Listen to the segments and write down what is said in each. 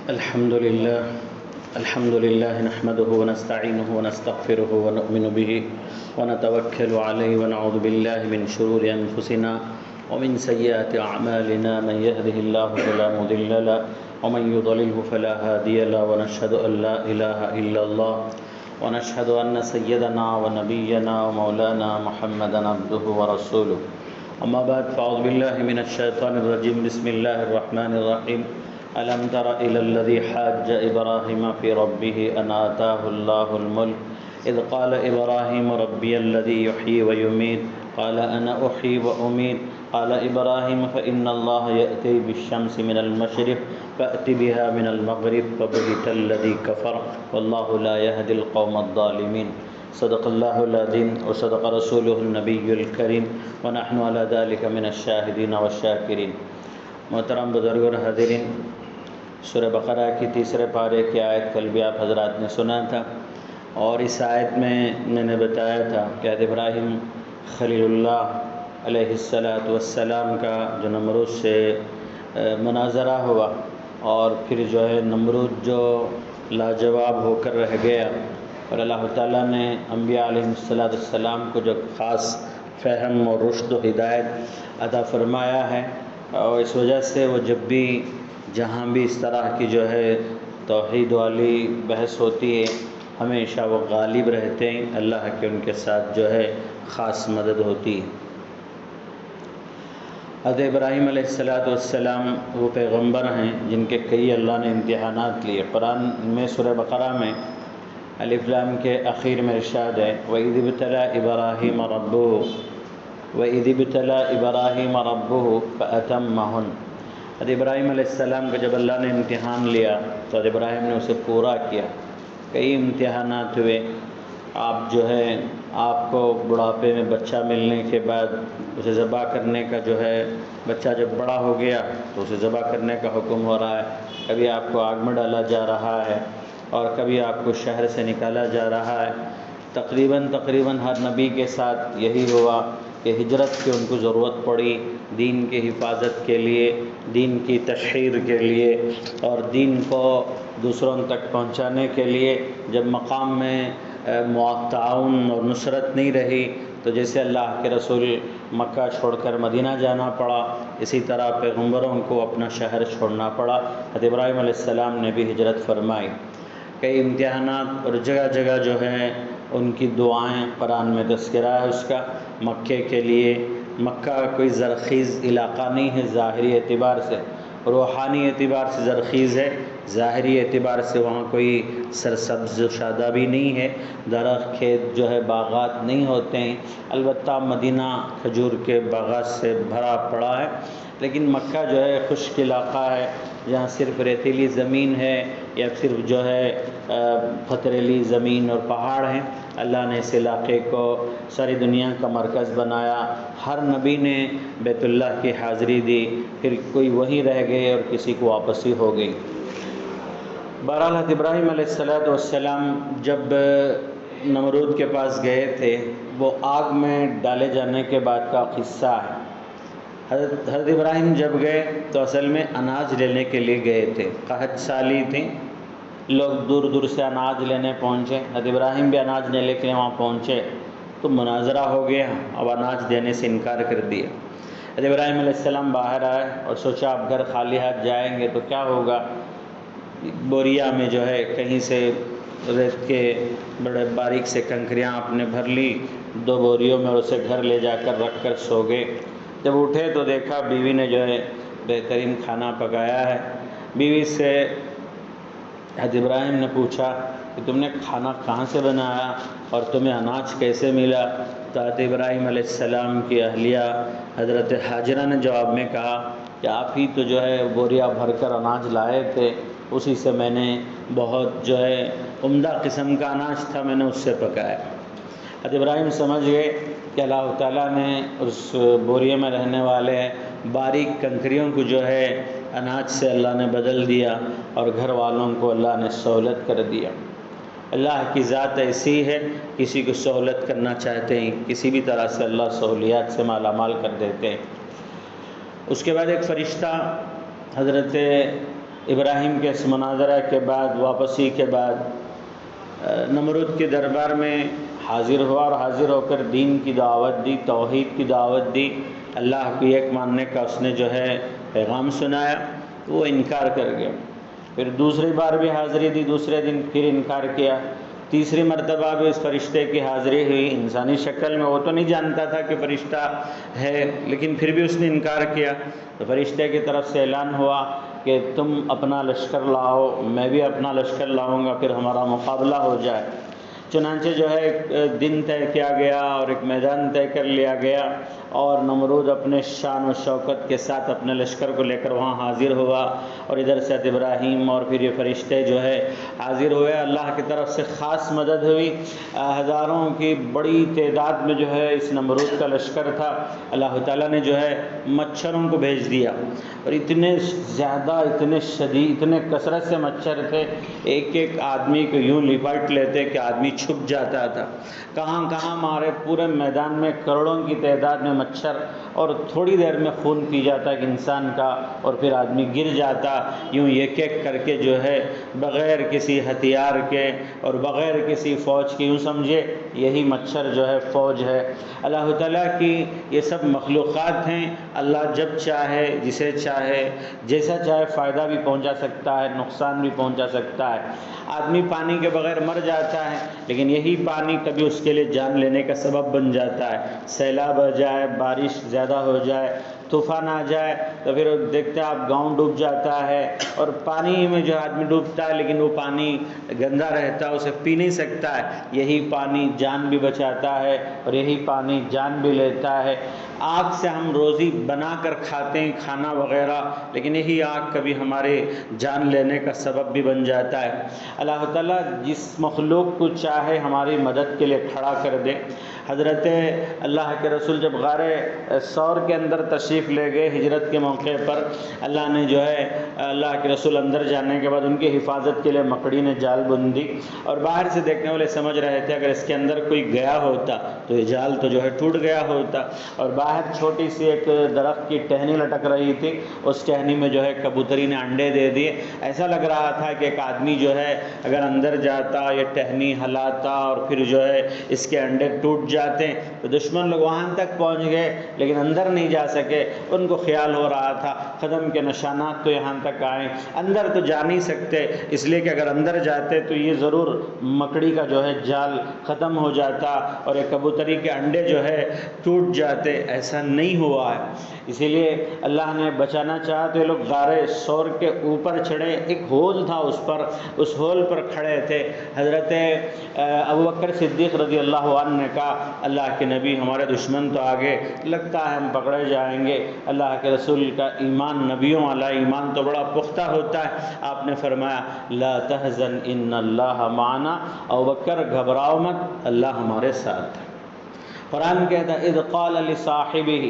الحمد لله نحمده ونستعينه ونستغفره ونؤمن به ونتوكل عليه ونعوذ بالله من شرور أنفسنا ومن سيئات أعمالنا من يهده الله فلا مضل له ومن يضلله فلا هادي له ونشهد أن لا إله إلا الله ونشهد أن سيدنا ونبينا ومولانا محمدا عبده ورسوله أما بعد فأعوذ بالله من الشيطان الرجيم بسم الله الرحمن الرحيم ألم تر إلى الذي حاج إبراهيم في ربه أن آتاه الله الملك إذ قال إبراهيم ربي الذي يحيي ويميت قال أنا أحيي وأميت قال إبراهيم فإن الله يأتي بالشمس من المشرق فأت بها من المغرب فبهت الذي كفر والله لا يهدي القوم الظالمين صدق الله العظيم وصدق رسوله النبي الكريم ونحن على ذلك من الشاهدين والشاكرين۔ محترم بزرگ اور حاضرین، سورہ بقرہ کی تیسرے پارے کی آیت کل بھی آپ حضرات نے سنا تھا، اور اس آیت میں نے بتایا تھا کہ حضرت ابراہیم خلیل اللہ علیہ السلام کا جو نمرود سے مناظرہ ہوا، اور پھر جو ہے نمرود جو لاجواب ہو کر رہ گیا، اور اللہ تعالیٰ نے انبیاء علیہ السلام کو جو خاص فہم اور رشد و ہدایت عطا فرمایا ہے، اور اس وجہ سے وہ جب بھی جہاں بھی اس طرح کی جو ہے توحید والی بحث ہوتی ہے، ہمیشہ وہ غالب رہتے ہیں، اللہ کے ان کے ساتھ جو ہے خاص مدد ہوتی ہے۔ حضرت ابراہیم علیہ السلام وہ پیغمبر ہیں جن کے کئی اللہ نے امتحانات لیے۔ قرآن میں سورہ بقرہ میں الف لام کے اخیر میں ارشاد ہے وَإِذِ ابْتَلَىٰ إِبْرَاهِيمَ رَبُّهُ فَأَتَمَّهُنَّ۔ حضرت ابراہیم علیہ السلام کا جب اللہ نے امتحان لیا تو حضرت ابراہیم نے اسے پورا کیا۔ کئی امتحانات ہوئے، آپ جو ہے آپ کو بڑھاپے میں بچہ ملنے کے بعد اسے ذبح کرنے کا جو ہے، بچہ جب بڑا ہو گیا تو اسے ذبح کرنے کا حکم ہو رہا ہے، کبھی آپ کو آگ میں ڈالا جا رہا ہے، اور کبھی آپ کو شہر سے نکالا جا رہا ہے۔ تقریباً ہر نبی کے ساتھ یہی ہوا کہ ہجرت کی ان کو ضرورت پڑی، دین کی حفاظت کے لیے، دین کی تشہیر کے لیے، اور دین کو دوسروں تک پہنچانے کے لیے۔ جب مقام میں تعاون اور نصرت نہیں رہی تو جیسے اللہ کے رسول مکہ چھوڑ کر مدینہ جانا پڑا، اسی طرح پیغمبروں کو اپنا شہر چھوڑنا پڑا۔ حضرت ابراہیم علیہ السلام نے بھی ہجرت فرمائی۔ کئی امتحانات اور جگہ جگہ جو ہے ان کی دعائیں قرآن میں تذکرہ ہے اس کا۔ مکے کے لیے، مکہ کوئی زرخیز علاقہ نہیں ہے ظاہری اعتبار سے، روحانی اعتبار سے زرخیز ہے، ظاہری اعتبار سے وہاں کوئی سرسبز و شادابی نہیں ہے، درخت کھیت جو ہے باغات نہیں ہوتے ہیں، البتہ مدینہ کھجور کے باغات سے بھرا پڑا ہے، لیکن مکہ جو ہے خشک علاقہ ہے جہاں صرف ریتیلی زمین ہے یا صرف جو ہے پتھریلی زمین اور پہاڑ ہیں۔ اللہ نے اس علاقے کو ساری دنیا کا مرکز بنایا، ہر نبی نے بیت اللہ کی حاضری دی، پھر کوئی وہیں رہ گئے اور کسی کو واپسی ہو گئی۔ بہرحال حضرت ابراہیم علیہ السلام جب نمرود کے پاس گئے تھے، وہ آگ میں ڈالے جانے کے بعد کا قصہ ہے۔ حضرت ابراہیم جب گئے تو اصل میں اناج لینے کے لیے گئے تھے، قحط سالی تھی، لوگ دور دور سے اناج لینے پہنچے، حضرت ابراہیم بھی اناج لینے کے لیے وہاں پہنچے تو مناظرہ ہو گیا، اب اناج دینے سے انکار کر دیا۔ حضرت ابراہیم علیہ السلام باہر آئے اور سوچا اب گھر خالی ہاتھ جائیں گے تو کیا ہوگا۔ بوریا میں جو ہے کہیں سے ریت کے بڑے باریک سے کنکریاں آپ نے بھر لی 2 بوریوں میں، اور اسے گھر لے جا کر رکھ کر سو گئے۔ جب اٹھے تو دیکھا بیوی نے جو ہے بہترین کھانا پکایا ہے۔ بیوی سے حضرت ابراہیم نے پوچھا کہ تم نے کھانا کہاں سے بنایا اور تمہیں اناج کیسے ملا؟ تو حضرت ابراہیم علیہ السلام کی اہلیہ حضرت حاجرہ نے جواب میں کہا کہ آپ ہی تو جو ہے بوریا بھر کر اناج لائے تھے، اسی سے میں نے بہت جو ہے عمدہ قسم کا اناج تھا، میں نے اس سے پکایا۔ حضرت ابراہیم سمجھ گئے کہ اللہ تعالیٰ نے اس بوریے میں رہنے والے باریک کنکریوں کو جو ہے اناج سے اللہ نے بدل دیا، اور گھر والوں کو اللہ نے سہولت کر دیا۔ اللہ کی ذات ایسی ہے، کسی کو سہولت کرنا چاہتے ہیں کسی بھی طرح سے اللہ سہولیات سے مالا مال کر دیتے ہیں۔ اس کے بعد ایک فرشتہ حضرت ابراہیم کے اس مناظرہ کے بعد، واپسی کے بعد، نمرود کے دربار میں حاضر ہوا اور حاضر ہو کر دین کی دعوت دی، توحید کی دعوت دی، اللہ کو ایک ماننے کا اس نے جو ہے پیغام سنایا، تو وہ انکار کر گیا۔ پھر دوسری بار بھی حاضری دی، دوسرے دن پھر انکار کیا، تیسری مرتبہ بھی اس فرشتے کی حاضری ہوئی انسانی شکل میں۔ وہ تو نہیں جانتا تھا کہ فرشتہ ہے، لیکن پھر بھی اس نے انکار کیا۔ تو فرشتے کی طرف سے اعلان ہوا کہ تم اپنا لشکر لاؤ، میں بھی اپنا لشکر لاؤں گا، پھر ہمارا مقابلہ ہو جائے۔ چنانچہ جو ہے ایک دن طے کیا گیا اور ایک میدان طے کر لیا گیا، اور نمرود اپنے شان و شوکت کے ساتھ اپنے لشکر کو لے کر وہاں حاضر ہوا، اور ادھر سے ابراہیم اور پھر یہ فرشتے جو ہے حاضر ہوئے۔ اللہ کی طرف سے خاص مدد ہوئی، ہزاروں کی بڑی تعداد میں جو ہے اس نمرود کا لشکر تھا۔ اللہ تعالیٰ نے جو ہے مچھروں کو بھیج دیا، اور اتنے زیادہ، اتنے شدید، اتنے کثرت سے مچھر تھے، ایک ایک آدمی کو یوں لپٹ لیتے کہ آدمی چھپ جاتا تھا۔ کہاں کہاں ہمارے پورے میدان میں کروڑوں کی تعداد میں مچھر، اور تھوڑی دیر میں خون پی جاتا ایک انسان کا، اور پھر آدمی گر جاتا۔ یوں ایک ایک کر کے جو ہے بغیر کسی ہتھیار کے اور بغیر کسی فوج کے، یوں سمجھے یہی مچھر جو ہے فوج ہے۔ اللہ تعالیٰ کی یہ سب مخلوقات ہیں، اللہ جب چاہے، جسے چاہے، جیسا چاہے فائدہ بھی پہنچا سکتا ہے، نقصان بھی پہنچا سکتا ہے۔ آدمی پانی کے بغیر مر جاتا ہے، لیکن یہی پانی کبھی اس کے لیے جان لینے کا سبب بن جاتا ہے۔ سیلاب آ جائے، بارش زیادہ ہو جائے، طوفان آ جائے، تو پھر دیکھتے ہیں آپ گاؤں ڈوب جاتا ہے، اور پانی میں جو آدمی ڈوبتا ہے لیکن وہ پانی گندا رہتا ہے، اسے پی نہیں سکتا ہے۔ یہی پانی جان بھی بچاتا ہے اور یہی پانی جان بھی لیتا ہے۔ آگ سے ہم روزی بنا کر کھاتے ہیں، کھانا وغیرہ، لیکن یہی آگ کبھی ہمارے جان لینے کا سبب بھی بن جاتا ہے۔ اللہ تعالیٰ جس مخلوق کو چاہے ہماری مدد کے لیے کھڑا کر دے۔ حضرت اللہ کے رسول جب غار ثور کے اندر تشریف لے گئے ہجرت کے موقع پر، اللہ نے جو ہے اللہ کے رسول اندر جانے کے بعد ان کی حفاظت کے لیے مکڑی نے جال بن دی، اور باہر سے دیکھنے والے سمجھ رہے تھے اگر اس کے اندر کوئی گیا ہوتا تو یہ جال تو جو ہے ٹوٹ گیا ہوتا، اور باہر چھوٹی سی ایک درخت کی ٹہنی لٹک رہی تھی، اس ٹہنی میں جو ہے کبوتری نے انڈے دے دیے۔ ایسا لگ رہا تھا کہ ایک آدمی جو ہے اگر اندر جاتا، یہ ٹہنی ہلاتا اور پھر جو ہے اس کے انڈے ٹوٹ جاتے، تو دشمن لوگ وہاں تک پہنچ گئے لیکن اندر نہیں جا سکے۔ ان کو خیال ہو رہا تھا قدم کے نشانات تو یہاں تک آئے، اندر تو جا نہیں سکتے، اس لیے کہ اگر اندر جاتے تو یہ ضرور مکڑی کا جو ہے جال ختم ہو جاتا اور ایک کبوتری کے انڈے جو ہے ٹوٹ جاتے۔ ایسا نہیں ہوا ہے، اسی لیے اللہ نے بچانا چاہا تو یہ لوگ غار ثور کے اوپر چڑھے، ایک ہول تھا اس پر، اس ہول پر کھڑے تھے۔ حضرت ابوبکر صدیق رضی اللہ عنہ نے کہا اللہ کے نبی ہمارے دشمن تو آگے، لگتا ہے ہم پکڑے جائیں گے۔ اللہ کے رسول کا ایمان، نبیوں والا ایمان تو بڑا پختہ ہوتا ہے۔ آپ نے فرمایا لا تحزن ان اللہ معنا، ابوبکر گھبراؤ مت، اللہ ہمارے ساتھ ہے۔ قرآن کہتا ہے اذ قال لصاحبہ،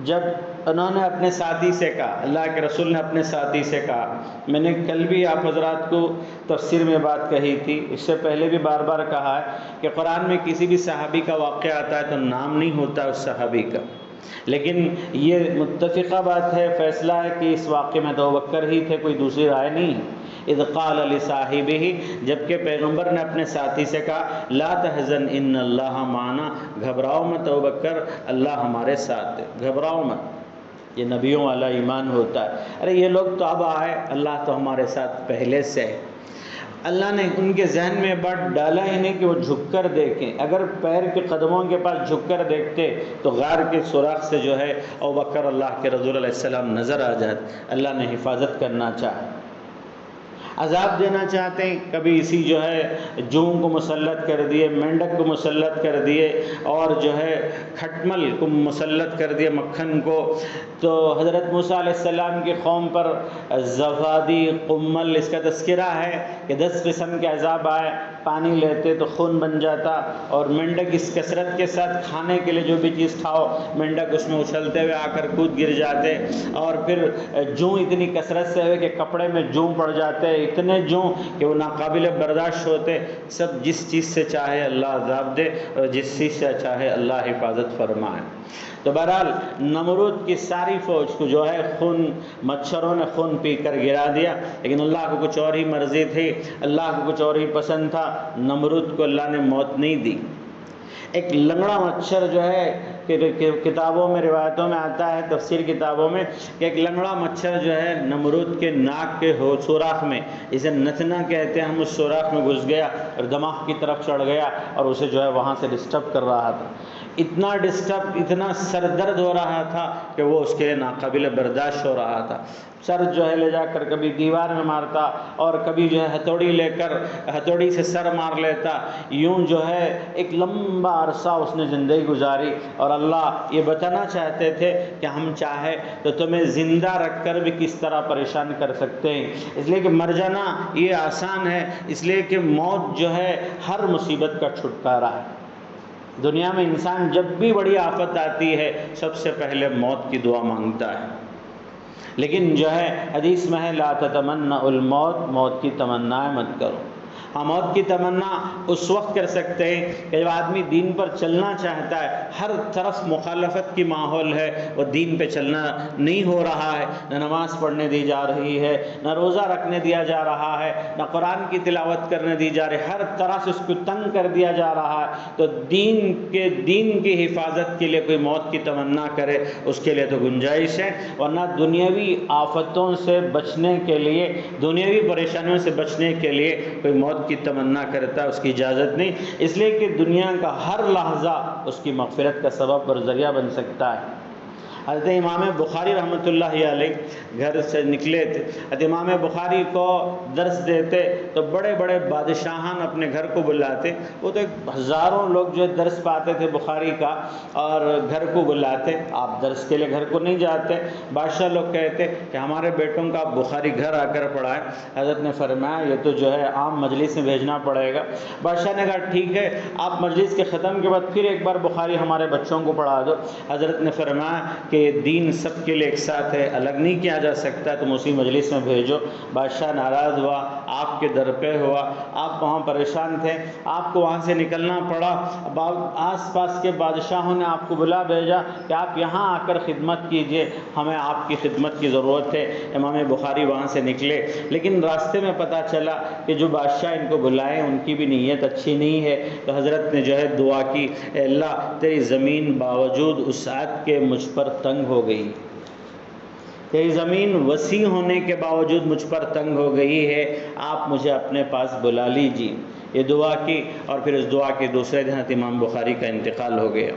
جب انہوں نے اپنے ساتھی سے کہا، اللہ کے رسول نے اپنے ساتھی سے کہا۔ میں نے کل بھی آپ حضرات کو تفسیر میں بات کہی تھی، اس سے پہلے بھی بار بار کہا ہے کہ قرآن میں کسی بھی صحابی کا واقعہ آتا ہے تو نام نہیں ہوتا اس صحابی کا، لیکن یہ متفقہ بات ہے، فیصلہ ہے کہ اس واقعے میں تو ابوبکر ہی تھے، کوئی دوسری رائے نہیں۔ اذ قال لصاحبہ، جبکہ پیغمبر نے اپنے ساتھی سے کہا لا تحزن ان اللہ معنا، گھبراؤ مت ابوبکر، اللہ ہمارے ساتھ ہے، گھبراؤ مت۔ یہ نبیوں والا ایمان ہوتا ہے۔ ارے یہ لوگ تو اب آئے، اللہ تو ہمارے ساتھ پہلے سے ہے۔ اللہ نے ان کے ذہن میں بات ڈالا ہی نہیں کہ وہ جھک کر دیکھیں، اگر پیر کے قدموں کے پاس جھک کر دیکھتے تو غار کے سوراخ سے جو ہے ابوبکر اللہ کے رسول علیہ السلام نظر آ جاتے۔ اللہ نے حفاظت کرنا چاہا، عذاب دینا چاہتے ہیں، کبھی اسی جو ہے جوں کو مسلط کر دیے، مینڈک کو مسلط کر دیے، اور جو ہے کھٹمل کو مسلط کر دیے، مکھن کو۔ تو حضرت موسیٰ علیہ السلام کی قوم پر زوادی، قمل، اس کا تذکرہ ہے کہ 10 قسم کے عذاب آئے، پانی لیتے تو خون بن جاتا، اور مینڈک اس کثرت کے ساتھ کھانے کے لیے جو بھی چیز کھاؤ، مینڈک اس میں اچھلتے ہوئے آ کر کود گر جاتے، اور پھر جوں اتنی کثرت سے ہوئے کہ کپڑے میں جوں پڑ جاتے، اتنے جوں کہ وہ ناقابل برداشت ہوتے۔ سب جس چیز سے چاہے اللہ عذاب دے اور جس چیز سے چاہے اللہ حفاظت فرمائے۔ تو بہرحال نمرود کی ساری فوج کو جو ہے مچھروں نے خون پی کر گرا دیا، لیکن اللہ کو کچھ اور ہی مرضی تھی، اللہ کو کچھ اور ہی پسند تھا، نمرود کو اللہ نے موت نہیں دی۔ ایک لنگڑا مچھر جو ہے کتابوں میں روایتوں میں آتا ہے، تفسیر کتابوں میں، کہ ایک لنگڑا مچھر جو ہے نمرود کے ناک کے سوراخ میں، اسے نتنا کہتے ہیں، ہم اس سوراخ میں گھس گیا اور دماغ کی طرف چڑھ گیا اور اسے جو ہے وہاں سے ڈسٹرب کر رہا تھا۔ اتنا ڈسٹرب، اتنا سر درد ہو رہا تھا کہ وہ اس کے لیے ناقابل برداشت ہو رہا تھا۔ سر جو ہے لے جا کر کبھی دیوار میں مارتا اور کبھی جو ہے ہتھوڑی لے کر ہتھوڑی سے سر مار لیتا، یوں جو ہے ایک لمبا عرصہ اس نے زندگی گزاری۔ اور اللہ یہ بتانا چاہتے تھے کہ ہم چاہے تو تمہیں زندہ رکھ کر بھی کس طرح پریشان کر سکتے ہیں، اس لیے کہ مر جانا یہ آسان ہے، اس لیے کہ موت جو ہے ہر مصیبت کا چھٹکارا ہے۔ دنیا میں انسان جب بھی بڑی آفت آتی ہے سب سے پہلے موت کی دعا مانگتا ہے، لیکن جو ہے حدیث میں ہے لا تتمنوا الموت، موت کی تمنا مت کرو۔ ہم موت کی تمنا اس وقت کر سکتے ہیں کہ جب آدمی دین پر چلنا چاہتا ہے، ہر طرف مخالفت کی ماحول ہے، وہ دین پہ چلنا نہیں ہو رہا ہے، نہ نماز پڑھنے دی جا رہی ہے، نہ روزہ رکھنے دیا جا رہا ہے، نہ قرآن کی تلاوت کرنے دی جا رہی ہے، ہر طرح سے اس کو تنگ کر دیا جا رہا ہے، تو دین کی حفاظت کے لیے کوئی موت کی تمنا کرے، اس کے لیے تو گنجائش ہے، ورنہ دنیاوی آفتوں سے بچنے کے لیے، دنیاوی پریشانیوں سے بچنے کے لیے کوئی موت کی تمنا کرتا ہے، اس کی اجازت نہیں، اس لیے کہ دنیا کا ہر لحظہ اس کی مغفرت کا سبب اور ذریعہ بن سکتا ہے۔ حضرت امام بخاری رحمۃ اللہ علیہ گھر سے نکلے تھے، حضرت امام بخاری کو درس دیتے تو بڑے بڑے بادشاہان اپنے گھر کو بلاتے، وہ تو ہزاروں لوگ جو درس پاتے تھے بخاری کا اور گھر کو بلاتے، آپ درس کے لیے گھر کو نہیں جاتے، بادشاہ لوگ کہتے کہ ہمارے بیٹوں کا آپ بخاری گھر آ کر پڑھائیں۔ حضرت نے فرمایا یہ تو جو ہے عام مجلس میں بھیجنا پڑے گا۔ بادشاہ نے کہا ٹھیک ہے، آپ مجلس کے ختم کے بعد پھر ایک بار بخاری ہمارے بچوں کو پڑھا دو۔ حضرت نے فرمایا کہ دین سب کے لیے ایک ساتھ ہے، الگ نہیں کیا جا سکتا، تم اسی مجلس میں بھیجو۔ بادشاہ ناراض ہوا، آپ کے در پہ ہوا، آپ وہاں پریشان تھے، آپ کو وہاں سے نکلنا پڑا، آس پاس کے بادشاہوں نے آپ کو بلا بھیجا کہ آپ یہاں آ کر خدمت کیجئے، ہمیں آپ کی خدمت کی ضرورت ہے۔ امام بخاری وہاں سے نکلے، لیکن راستے میں پتہ چلا کہ جو بادشاہ ان کو بلائے ان کی بھی نیت اچھی نہیں ہے، تو حضرت نے جو ہے دعا کی، اے اللہ تیری زمین باوجود وسعت کے مجھ پر تنگ ہو گئی، تیری زمین وسیع ہونے کے باوجود مجھ پر تنگ ہو گئی ہے، آپ مجھے اپنے پاس بلا لیجیے۔ یہ دعا کی اور پھر اس دعا کے دوسرے دن حضرت امام بخاری کا انتقال ہو گیا۔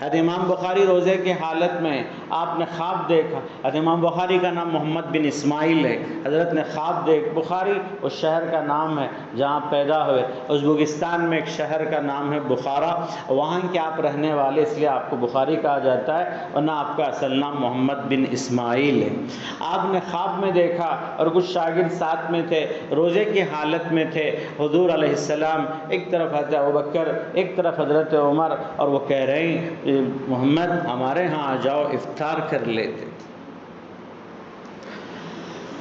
حضرت امام بخاری روزے کی حالت میں آپ نے خواب دیکھا، حضرت امام بخاری کا نام محمد بن اسماعیل ہے، حضرت نے خواب بخاری اس شہر کا نام ہے جہاں پیدا ہوئے، ازبکستان میں ایک شہر کا نام ہے بخارا، وہاں کے آپ رہنے والے، اس لیے آپ کو بخاری کہا جاتا ہے، ورنہ آپ کا اصل نام محمد بن اسماعیل ہے۔ آپ نے خواب میں دیکھا اور کچھ شاگرد ساتھ میں تھے، روزے کی حالت میں تھے، حضور علیہ السلام ایک طرف حضرت ابوبکر ایک طرف حضرت عمر، اور وہ کہہ رہے ہیں محمد ہمارے ہاں آ جاؤ افطار کر لیتے۔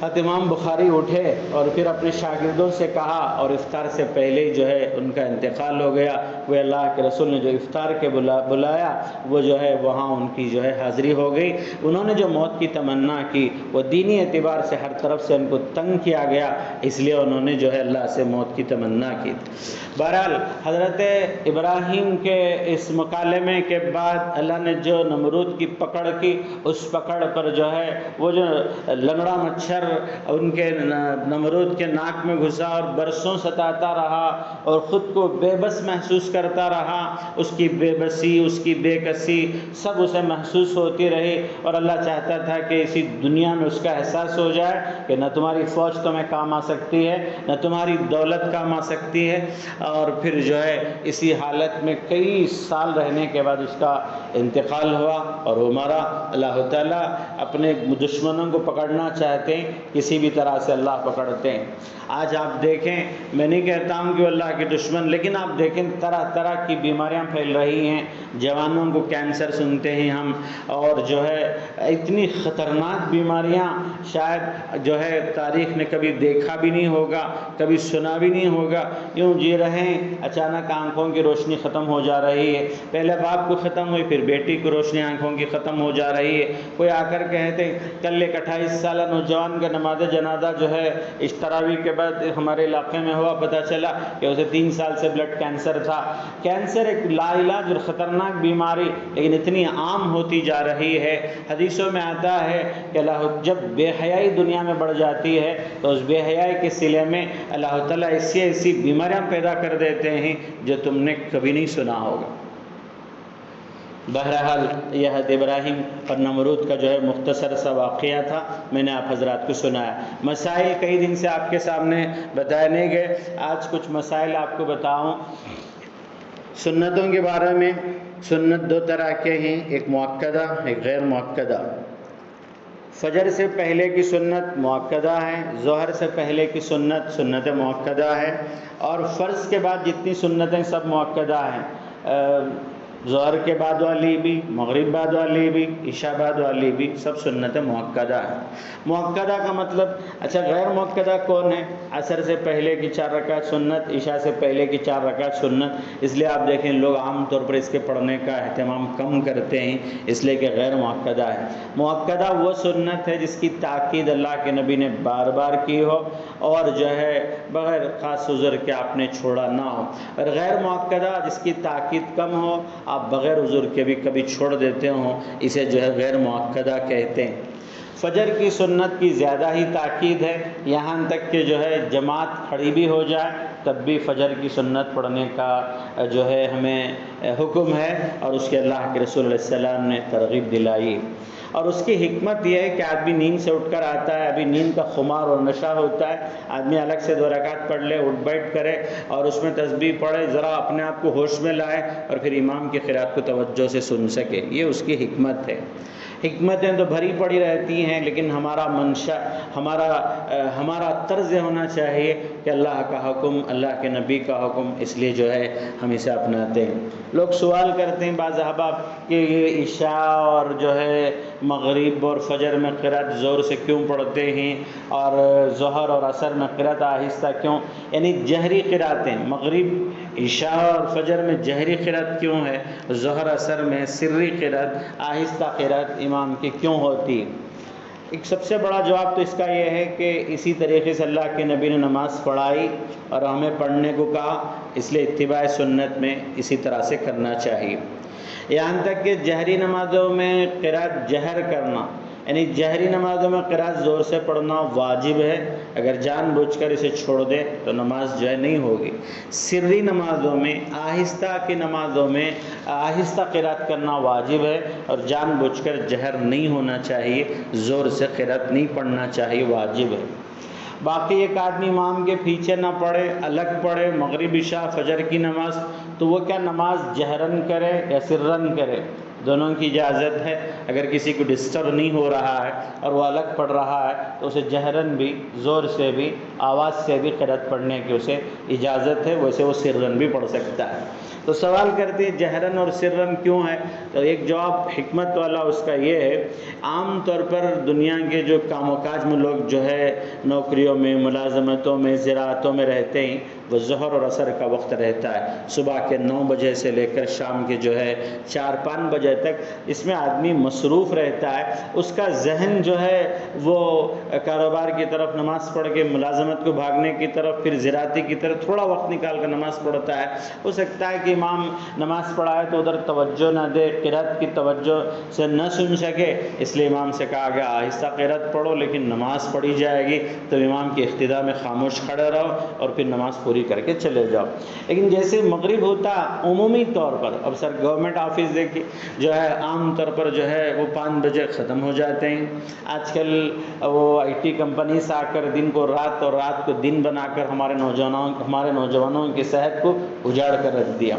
حضرت امام بخاری اٹھے اور پھر اپنے شاگردوں سے کہا، اور افطار سے پہلے ہی جو ہے ان کا انتقال ہو گیا، وہ اللہ کے رسول نے جو افطار کے بلایا وہ جو ہے وہاں ان کی جو ہے حاضری ہو گئی۔ انہوں نے جو موت کی تمنا کی وہ دینی اعتبار سے ہر طرف سے ان کو تنگ کیا گیا، اس لیے انہوں نے جو ہے اللہ سے موت کی تمنا کی۔ بہرحال حضرت ابراہیم کے اس مکالمے کے بعد اللہ نے جو نمرود کی پکڑ کی، اس پکڑ پر جو ہے وہ جو لنگڑا مچھر ان کے نمرود کے ناک میں گھسا اور برسوں ستاتا رہا اور خود کو بے بس محسوس کرتا رہا، اس کی بے بسی، اس کی بے کسی سب اسے محسوس ہوتی رہی، اور اللہ چاہتا تھا کہ اسی دنیا میں اس کا احساس ہو جائے کہ نہ تمہاری فوج تمہیں کام آ سکتی ہے، نہ تمہاری دولت کام آ سکتی ہے، اور پھر جو ہے اسی حالت میں کئی سال رہنے کے بعد اس کا انتقال ہوا اور وہ مرا۔ اللہ تعالیٰ اپنے دشمنوں کو پکڑنا چاہتے ہیں، کسی بھی طرح سے اللہ پکڑتے ہیں۔ آج آپ دیکھیں، میں نہیں کہتا ہوں کہ اللہ کے دشمن، لیکن آپ دیکھیں طرح طرح کی بیماریاں پھیل رہی ہیں، جوانوں کو کینسر سنتے ہیں ہم، اور جو ہے اتنی خطرناک بیماریاں شاید جو ہے تاریخ نے کبھی دیکھا بھی نہیں ہوگا، کبھی سنا بھی نہیں ہوگا۔ یوں جی رہے ہیں، اچانک آنکھوں کی روشنی ختم ہو جا رہی ہے، پہلے باپ کو ختم ہوئی، پھر بیٹی کی روشنی آنکھوں کی ختم ہو جا رہی ہے۔ کوئی آ کر کہتے ہیں کل ایک 28 سالہ نوجوان کا نماز جنازہ جو ہے اس تراویح کے بعد ہمارے علاقے میں ہوا، پتہ چلا کہ اسے 3 سال سے بلڈ کینسر تھا۔ کینسر ایک لا علاج اور خطرناک بیماری، لیکن اتنی عام ہوتی جا رہی ہے۔ حدیثوں میں آتا ہے کہ اللہ جب بے حیائی دنیا میں بڑھ جاتی ہے تو اس بے حیائی کے صلے میں اللہ تعالیٰ ایسی بیماریاں پیدا کر دیتے ہیں جو تم نے کبھی نہیں سنا ہوگا۔ بہرحال یہ حضرت ابراہیم اور نمرود کا جو ہے مختصر سا واقعہ تھا، میں نے آپ حضرات کو سنایا۔ مسائل کئی دن سے آپ کے سامنے بتائے نہیں گئے، آج کچھ مسائل آپ کو بتاؤں۔ سنتوں کے بارے میں، سنت 2 طرح کے ہیں، ایک مؤکدہ، ایک غیر مؤکدہ۔ فجر سے پہلے کی سنت مؤکدہ ہے، ظہر سے پہلے کی سنت سنت مؤکدہ ہے، اور فرض کے بعد جتنی سنتیں سب مؤکدہ ہیں، ظہر کے بعد والی بھی، مغرب بعد والی بھی، عشاء بعد والی بھی، سب سنت مؤکدہ ہے۔ مؤکدہ کا مطلب، اچھا غیر مؤکدہ کون ہے؟ عصر سے پہلے کی 4 رکعت سنت، عشاء سے پہلے کی 4 رکعت سنت، اس لیے آپ دیکھیں لوگ عام طور پر اس کے پڑھنے کا اہتمام کم کرتے ہیں، اس لیے کہ غیر مؤکدہ ہے۔ مؤکدہ وہ سنت ہے جس کی تاکید اللہ کے نبی نے بار بار کی ہو، اور جو ہے بغیر خاص عذر کے آپ نے چھوڑا نہ ہو، اور غیر مؤکدہ جس کی تاکید کم ہو، آپ بغیر عذر کے بھی کبھی چھوڑ دیتے ہوں، اسے جو ہے غیر مؤکدہ کہتے ہیں۔ فجر کی سنت کی زیادہ ہی تاکید ہے، یہاں تک کہ جو ہے جماعت کھڑی بھی ہو جائے تب بھی فجر کی سنت پڑھنے کا جو ہے ہمیں حکم ہے، اور اس کے اللہ کے رسول علیہ السلام نے ترغیب دلائی۔ اور اس کی حکمت یہ ہے کہ آدمی نیند سے اٹھ کر آتا ہے، ابھی نیند کا خمار اور نشہ ہوتا ہے، آدمی الگ سے 2 رکعت پڑھ لے، اٹھ بیٹھ کرے اور اس میں تسبیح پڑھے، ذرا اپنے آپ کو ہوش میں لائے، اور پھر امام کی قرات کو توجہ سے سن سکے، یہ اس کی حکمت ہے۔ حکمتیں تو بھری پڑی رہتی ہیں، لیکن ہمارا منشا، ہمارا طرز ہونا چاہیے کہ اللہ کا حکم، اللہ کے نبی کا حکم، اس لیے جو ہے ہم اسے اپناتے ہیں۔ لوگ سوال کرتے ہیں بعض احباب کہ یہ عشاء اور جو ہے مغرب اور فجر میں قرات زور سے کیوں پڑھتے ہیں، اور ظہر اور عصر میں قرات آہستہ کیوں، یعنی جہری قراتیں، مغرب عشاء اور فجر میں جہری قرات کیوں ہے، ظہر عصر میں سری قرات، آہستہ قرات امام کی کیوں ہوتی ہے؟ ایک سب سے بڑا جواب تو اس کا یہ ہے کہ اسی طریقے سے اللہ کے نبی نے نماز پڑھائی اور ہمیں پڑھنے کو کہا، اس لیے اتباع سنت میں اسی طرح سے کرنا چاہیے۔ یہاں تک کہ جہری نمازوں میں قرات جہر کرنا، یعنی جہری نمازوں میں قرات زور سے پڑھنا واجب ہے، اگر جان بوجھ کر اسے چھوڑ دے تو نماز جو ہے نہیں ہوگی۔ سری نمازوں میں، آہستہ کی نمازوں میں آہستہ قرات کرنا واجب ہے، اور جان بوجھ کر جہر نہیں ہونا چاہیے، زور سے قرات نہیں پڑھنا چاہیے، واجب ہے۔ باقی ایک آدمی امام کے پیچھے نہ پڑھے، الگ پڑھے، مغرب عشاء فجر کی نماز، تو وہ کیا نماز جہرن کرے یا سرن کرے؟ دونوں کی اجازت ہے۔ اگر کسی کو ڈسٹرب نہیں ہو رہا ہے اور وہ الگ پڑھ رہا ہے تو اسے جہرن بھی، زور سے بھی، آواز سے بھی قرات پڑھنے کی اسے اجازت ہے، ویسے وہ سرن بھی پڑھ سکتا ہے۔ تو سوال کرتے ہیں جہرن اور سرن کیوں ہے؟ تو ایک جواب حکمت والا اس کا یہ ہے، عام طور پر دنیا کے جو کام و کاج میں لوگ جو ہے نوکریوں میں، ملازمتوں میں، زراعتوں میں رہتے ہیں، وہ ظہر اور عصر کا وقت رہتا ہے، صبح کے 9 بجے سے لے کر شام کے جو ہے 4-5 بجے تک، اس میں آدمی مصروف رہتا ہے، اس کا ذہن جو ہے وہ کاروبار کی طرف، نماز پڑھ کے ملازمت کو بھاگنے کی طرف، پھر زراعتی کی طرف تھوڑا وقت نکال کر نماز پڑھتا ہے۔ ہو سکتا ہے کہ امام نماز پڑھائے تو ادھر توجہ نہ دے، قرات کی توجہ سے نہ سن سکے، اس لیے امام سے کہا گیا آہستہ قرات پڑھو، لیکن نماز پڑھی جائے گی تو امام کی اقتداء میں خاموش کھڑے رہو اور پھر نماز پوری کر کے چلے جاؤ۔ لیکن جیسے مغرب ہوتا عمومی طور پر، اب سر گورنمنٹ آفس دیکھیے جو ہے عام طور پر جو ہے وہ 5 بجے ختم ہو جاتے ہیں۔ آج کل وہ IT کمپنیز آ کر دن کو رات اور رات کو دن بنا کر ہمارے نوجوانوں کی صحت کو اجاڑ کر رکھ دیا۔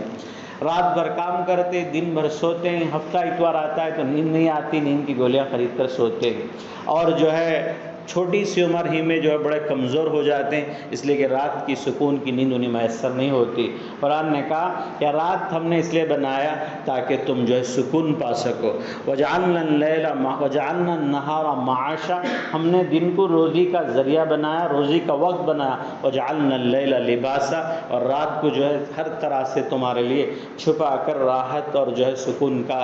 رات بھر کام کرتے، دن بھر سوتے ہیں، ہفتہ اتوار آتا ہے تو نیند نہیں آتی، نیند کی گولیاں خرید کر سوتے ہیں، اور جو ہے چھوٹی سی عمر ہی میں جو ہے بڑے کمزور ہو جاتے ہیں، اس لیے کہ رات کی سکون کی نیند انہیں میسر نہیں ہوتی۔ قرآن نے کہا کہ رات ہم نے اس لیے بنایا تاکہ تم جو ہے سکون پا سکو۔ وَجَعَلْنَا النَّهَارَ مَعَاشًا، ہم نے دن کو روزی کا ذریعہ بنایا، روزی کا وقت بنایا۔ وَجَعَلْنَا اللَّيْلَ لِبَاسًا، اور رات کو جو ہے ہر طرح سے تمہارے لیے چھپا کر راحت اور جو ہے سکون کا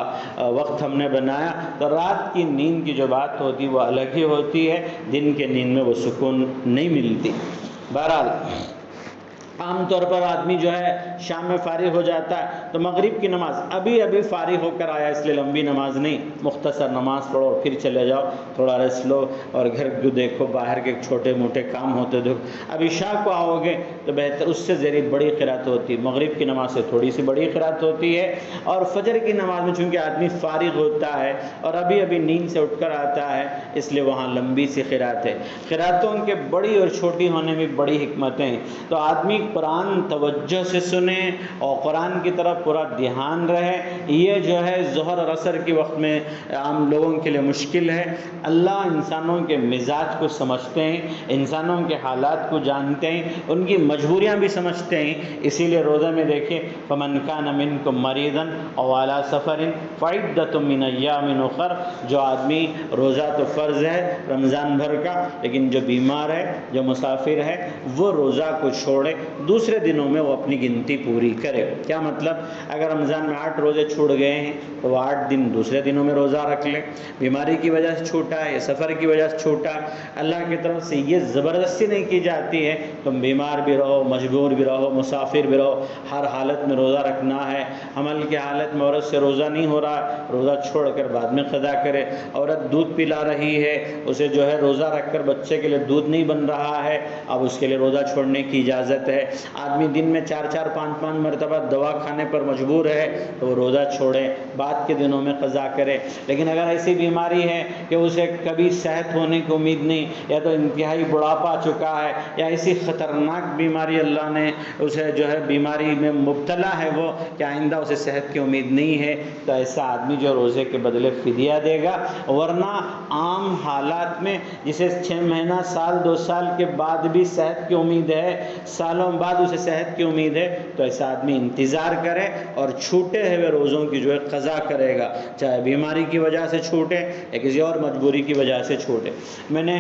وقت ہم نے بنایا۔ تو رات کی نیند کی جو بات ہوتی وہ الگ ہی ہوتی ہے، دن کے نیند میں وہ سکون نہیں ملتی۔ بہرحال عام طور پر آدمی جو ہے شام میں فارغ ہو جاتا ہے تو مغرب کی نماز ابھی فارغ ہو کر آیا، اس لیے لمبی نماز نہیں، مختصر نماز پڑھو اور پھر چلے جاؤ، تھوڑا ریسٹ لو اور گھر کو دیکھو، باہر کے چھوٹے موٹے کام ہوتے دیکھو۔ اب عشاء کو آؤ گے تو بہتر اس سے ذریعے بڑی قرات ہوتی ہے، مغرب کی نماز سے تھوڑی سی بڑی قرات ہوتی ہے، اور فجر کی نماز میں چونکہ آدمی فارغ ہوتا ہے اور ابھی نیند سے اٹھ کر آتا ہے، اس لیے وہاں لمبی سی قرات ہے۔ قراتوں کے بڑی اور چھوٹی ہونے میں بڑی حکمتیں ہیں، تو آدمی قرآن توجہ سے سنے اور قرآن کی طرف پورا دھیان رہے۔ یہ جو ہے ظہر اور عصر کے وقت میں عام لوگوں کے لیے مشکل ہے۔ اللہ انسانوں کے مزاج کو سمجھتے ہیں، انسانوں کے حالات کو جانتے ہیں، ان کی مجبوریاں بھی سمجھتے ہیں، اسی لیے روزہ میں دیکھیں فَمَنْ كَانَ مِنْكُمْ مَرِيضًا أَوْ عَلَىٰ سَفَرٍ فَعِدَّةٌ مِّنْ أَيَّامٍ أُخَرَ، جو آدمی روزہ تو فرض ہے رمضان بھر کا، لیکن جو بیمار ہے، جو مسافر ہے، وہ روزہ کو چھوڑے، دوسرے دنوں میں وہ اپنی گنتی پوری کرے۔ کیا مطلب؟ اگر رمضان میں 8 روزے چھوڑ گئے ہیں تو وہ 8 دن دوسرے دنوں میں روزہ رکھ لے، بیماری کی وجہ سے چھوٹا ہے، سفر کی وجہ سے چھوٹا ہے، اللہ کی طرف سے یہ زبردستی نہیں کی جاتی ہے تم بیمار بھی رہو، مجبور بھی رہو، مسافر بھی رہو، ہر حالت میں روزہ رکھنا ہے۔ حمل کی حالت میں عورت سے روزہ نہیں ہو رہا، روزہ چھوڑ کر بعد میں قضا کرے۔ عورت دودھ پلا رہی ہے، اسے جو ہے روزہ رکھ کر بچے کے لیے دودھ نہیں بن رہا ہے، اب اس کے لیے روزہ چھوڑنے کی اجازت ہے۔ آدمی دن میں 4 5 مرتبہ دوا کھانے پر مجبور ہے تو وہ روزہ چھوڑے، بعد کے دنوں میں قضا کرے۔ لیکن اگر ایسی بیماری ہے کہ اسے کبھی صحت ہونے کی امید نہیں، یا تو انتہائی بڑھاپا آ چکا ہے، یا ایسی خطرناک بیماری اللہ نے اسے جو ہے بیماری میں مبتلا ہے وہ کہ آئندہ اسے صحت کی امید نہیں ہے، تو ایسا آدمی جو روزے کے بدلے فدیہ دے گا۔ ورنہ عام حالات میں جسے 6 مہینہ، سال، 2 سال کے بعد بھی صحت کی امید ہے، سالوں بعد اسے صحت کی امید ہے، تو ایسا آدمی انتظار کرے اور چھوٹے ہوئے روزوں کی جو ہے قضا کرے گا، چاہے بیماری کی وجہ سے چھوٹے یا کسی اور مجبوری کی وجہ سے چھوٹے۔ میں نے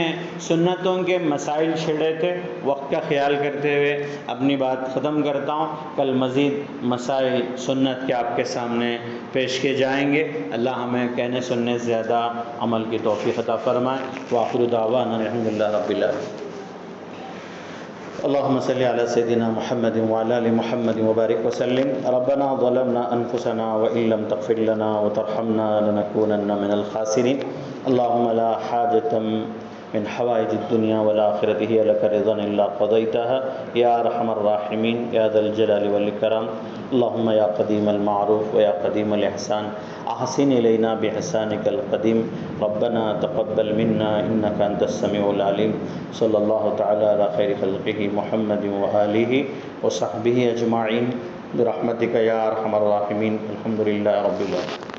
سنتوں کے مسائل چھیڑے تھے، وقت کا خیال کرتے ہوئے اپنی بات ختم کرتا ہوں۔ کل مزید مسائل سنت کے آپ کے سامنے پیش کیے جائیں گے۔ اللہ ہمیں کہنے سننے سے زیادہ عمل کی توفیق عطا فرمائے۔ وآخر دعوانا الحمدللہ رب العالمین۔ اللهم صل على سيدنا محمد وعلى آل محمد وبارك وسلم۔ ربنا ظلمنا أنفسنا وإن لم تغفر لنا وترحمنا لنكونن من الخاسرين۔ اللهم لا حاجة من حوائج الدنيا والآخرة هي لك رضا إلا قضيتها يا أرحم الراحمين يا ذا الجلال والإكرام۔ اللهم يا قديم المعروف ويا قديم الإحسان أحسن إلينا بإحسانك القديم، ربنا تقبل منا إنك أنت السميع العليم۔ صلى الله تعالى على خير خلقه محمد وآله وصحبه أجمعين برحمتك يا أرحم الراحمين۔ الحمد لله رب العالمين۔